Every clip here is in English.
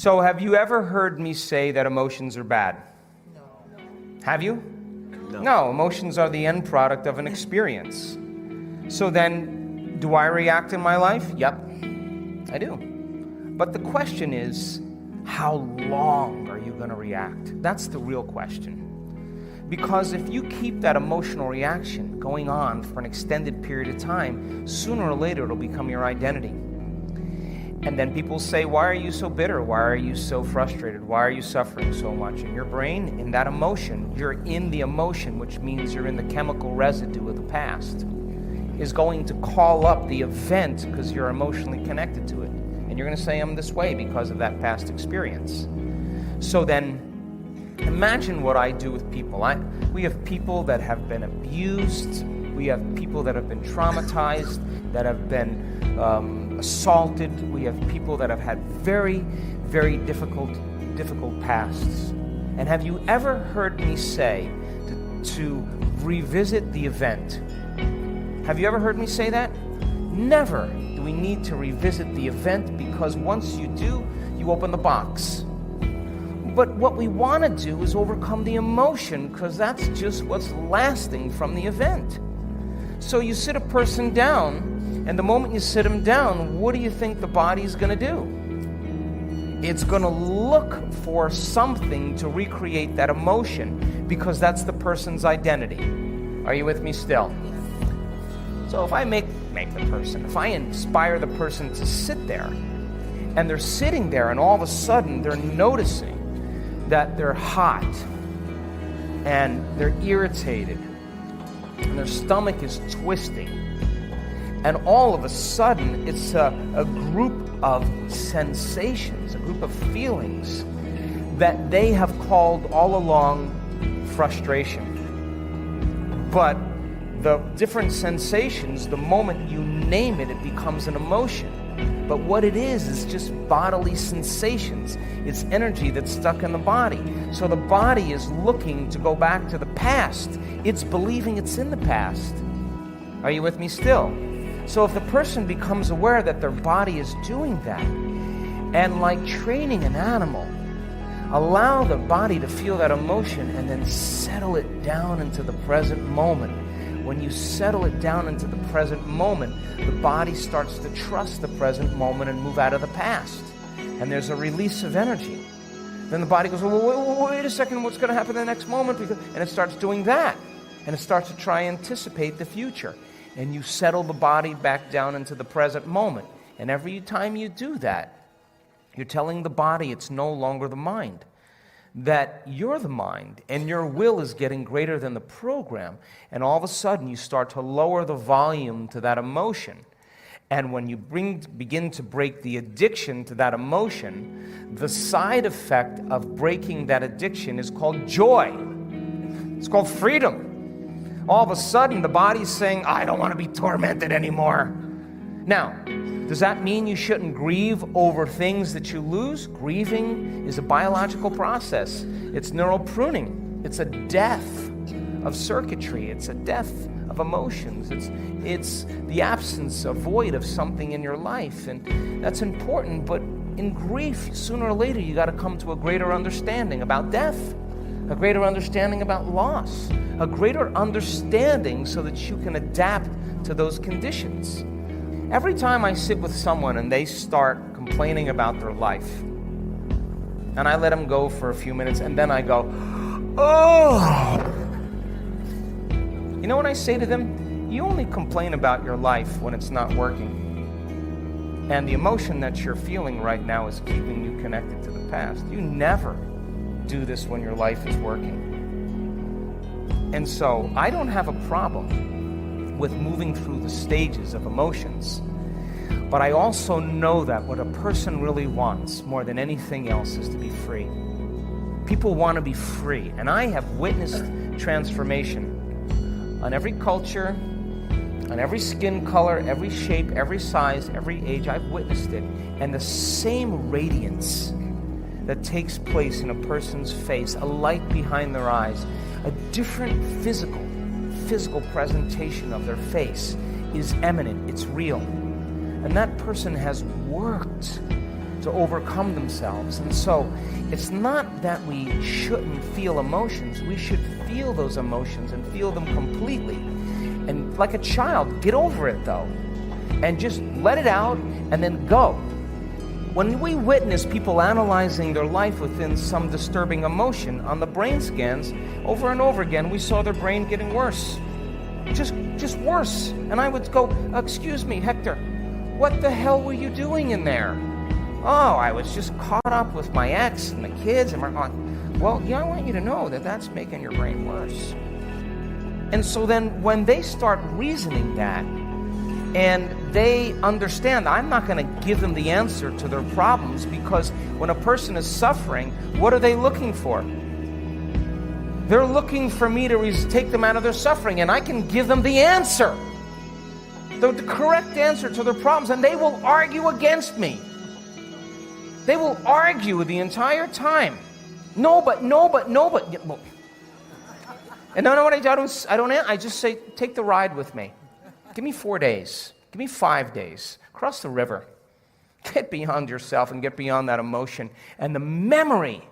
So have you ever heard me say that emotions are bad? No. Have you? No. No, emotions are the end product of an experience. So then, do I react in my life? Yep, I do. But the question is, how long are you going to react? That's the real question. Because if you keep that emotional reaction going on for an extended period of time, sooner or later it'll become your identity. And then people say, why are you so bitter? Why are you so frustrated? Why are you suffering so much? And your brain, in that emotion, you're in the emotion, which means you're in the chemical residue of the past, is going to call up the event because you're emotionally connected to it. And you're going to say, I'm this way because of that past experience. So then, imagine what I do with people. We have people that have been abused. We have people that have been traumatized, that have been assaulted. We have people that have had very, very difficult pasts. And have you ever heard me say to revisit the event? Have you ever heard me say that? Never do we need to revisit the event, because once you do, you open the box. But what we want to do is overcome the emotion, because that's just what's lasting from the event. So you sit a person down, and the moment you sit them down, what do you think the body's going to do? It's going to look for something to recreate that emotion, because that's the person's identity. Are you with me still? So if I make the person, if I inspire the person to sit there, and they're sitting there, and all of a sudden they're noticing that they're hot, and they're irritated, and their stomach is twisting, and all of a sudden it's a group of sensations, a group of feelings that they have called all along frustration. But the different sensations, the moment you name it, it becomes an emotion. But what it is just bodily sensations. It's energy that's stuck in the body. So the body is looking to go back to the past. It's believing it's in the past. Are you with me still? So if the person becomes aware that their body is doing that, and like training an animal, allow the body to feel that emotion and then settle it down into the present moment. When you settle it down into the present moment, the body starts to trust the present moment and move out of the past. And there's a release of energy. Then the body goes, well, wait a second, what's going to happen in the next moment? And it starts doing that. And it starts to try and anticipate the future. And you settle the body back down into the present moment. And every time you do that, you're telling the body it's no longer the mind. That you're the mind, and your will is getting greater than the program, and all of a sudden you start to lower the volume to that emotion. And when you begin to break the addiction to that emotion, the side effect of breaking that addiction is called joy. It's called freedom. All of a sudden the body's saying, I don't want to be tormented anymore. Now, does that mean you shouldn't grieve over things that you lose? Grieving is a biological process. It's neural pruning. It's a death of circuitry. It's a death of emotions. It's the absence, a void of something in your life. And that's important, but in grief, sooner or later, you got to come to a greater understanding about death, a greater understanding about loss, a greater understanding so that you can adapt to those conditions. Every time I sit with someone and they start complaining about their life, and I let them go for a few minutes, and then I go, oh! You know what I say to them? You only complain about your life when it's not working. And the emotion that you're feeling right now is keeping you connected to the past. You never do this when your life is working. And so I don't have a problem with moving through the stages of emotions. But I also know that what a person really wants more than anything else is to be free. People want to be free. And I have witnessed transformation on every culture, on every skin color, every shape, every size, every age. I've witnessed it. And the same radiance that takes place in a person's face, a light behind their eyes, a different physical presentation of their face is eminent, it's real. And that person has worked to overcome themselves. And so it's not that we shouldn't feel emotions. We should feel those emotions and feel them completely. And like a child, get over it though, and just let it out and then go. When we witness people analyzing their life within some disturbing emotion on the brain scans, over and over again, we saw their brain getting worse. Just worse. And I would go, excuse me, Hector, what the hell were you doing in there? Oh, I was just caught up with my ex and the kids. And well, yeah, I want you to know that that's making your brain worse. And so then when they start reasoning that, and they understand, I'm not going to give them the answer to their problems, because when a person is suffering, what are they looking for? They're looking for me to take them out of their suffering, and I can give them the answer, the correct answer to their problems, and they will argue against me. They will argue the entire time. No, but. And no, what I don't. I just say, take the ride with me. Give me 4 days. Give me 5 days. Cross the river. Get beyond yourself and get beyond that emotion. And the memory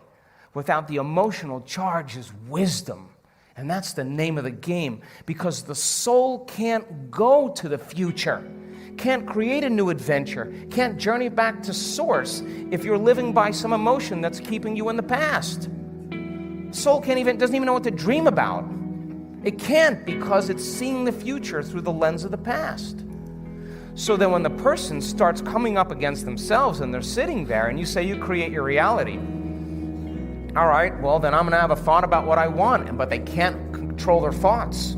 without the emotional charge is wisdom. And that's the name of the game. Because the soul can't go to the future, can't create a new adventure, can't journey back to source if you're living by some emotion that's keeping you in the past. Soul doesn't even know what to dream about. It can't, because it's seeing the future through the lens of the past. So then when the person starts coming up against themselves and they're sitting there and you say you create your reality, all right, well then I'm going to have a thought about what I want, but they can't control their thoughts.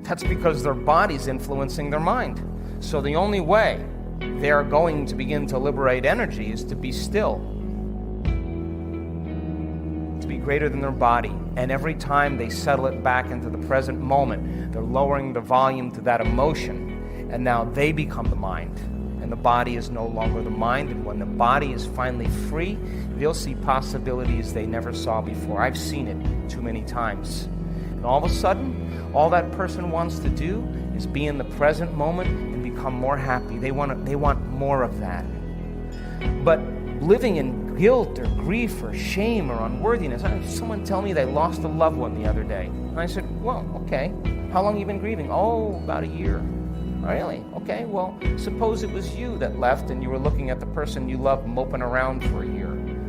That's because their body's influencing their mind. So the only way they're going to begin to liberate energy is to be still, to be greater than their body. And every time they settle it back into the present moment, they're lowering the volume to that emotion, and now they become the mind, and the body is no longer the mind. And when the body is finally free, they'll see possibilities they never saw before. I've seen it too many times. And all of a sudden, all that person wants to do is be in the present moment and become more happy. They want more of that. But living in guilt or grief or shame or unworthiness. I had someone tell me they lost a loved one the other day. And I said, well, okay. How long have you been grieving? Oh, about a year. Really? Okay, well, suppose it was you that left and you were looking at the person you loved moping around for a year.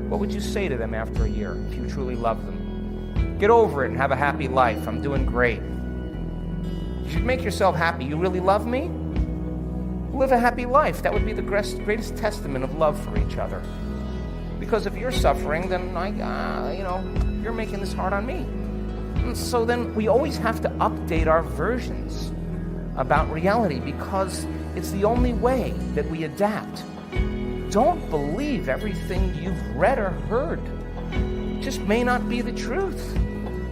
What would you say to them after a year if you truly loved them? Get over it and have a happy life. I'm doing great. You should make yourself happy. You really love me? Live a happy life. That would be the greatest testament of love for each other. Because if you're suffering, then you're making this hard on me. And so then we always have to update our versions about reality, because it's the only way that we adapt. Don't believe everything you've read or heard. It just may not be the truth.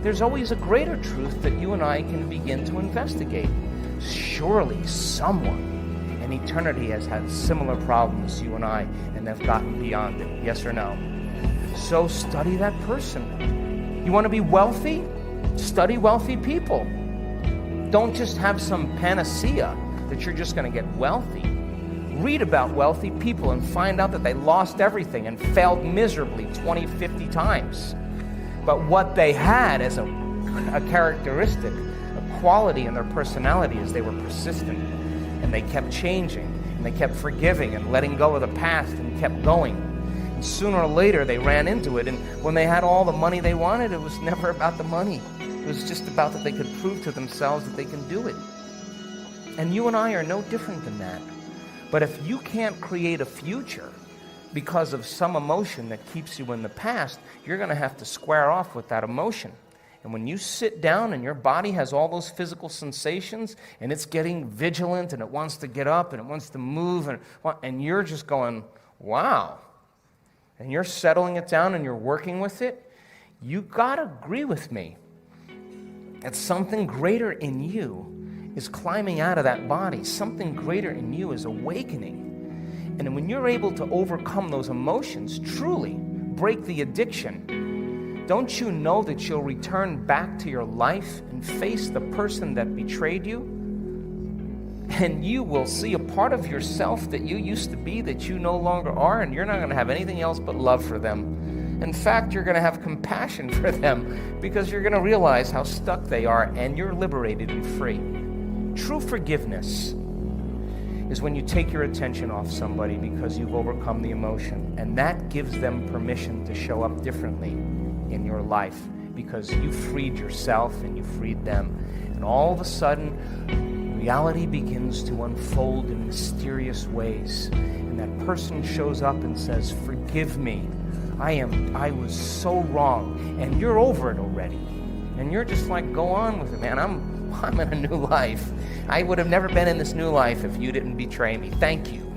There's always a greater truth that you and I can begin to investigate. Surely someone in eternity has had similar problems as you and I, and they've gotten beyond it. Yes or no? So study that person. You want to be wealthy? Study wealthy people. Don't just have some panacea that you're just going to get wealthy. Read about wealthy people and find out that they lost everything and failed miserably 20, 50 times. But what they had as a characteristic, a quality in their personality, is they were persistent, and they kept changing, and they kept forgiving and letting go of the past and kept going. And sooner or later they ran into it, and when they had all the money they wanted, it was never about the money. It was just about that they could prove to themselves that they can do it. And you and I are no different than that. But if you can't create a future because of some emotion that keeps you in the past, you're going to have to square off with that emotion. And when you sit down and your body has all those physical sensations and it's getting vigilant and it wants to get up and it wants to move and you're just going, wow, and you're settling it down and you're working with it, you got to agree with me that something greater in you is climbing out of that body. Something greater in you is awakening. And when you're able to overcome those emotions, truly break the addiction, don't you know that you'll return back to your life and face the person that betrayed you? And you will see a part of yourself that you used to be that you no longer are, and you're not going to have anything else but love for them. In fact, you're going to have compassion for them because you're going to realize how stuck they are, and you're liberated and free. True forgiveness is when you take your attention off somebody because you've overcome the emotion, and that gives them permission to show up differently in your life because you freed yourself and you freed them. And all of a sudden, reality begins to unfold in mysterious ways. And that person shows up and says, "Forgive me. I was so wrong." And you're over it already. And you're just like, go on with it, man. I'm in a new life. I would have never been in this new life if you didn't betray me. Thank you.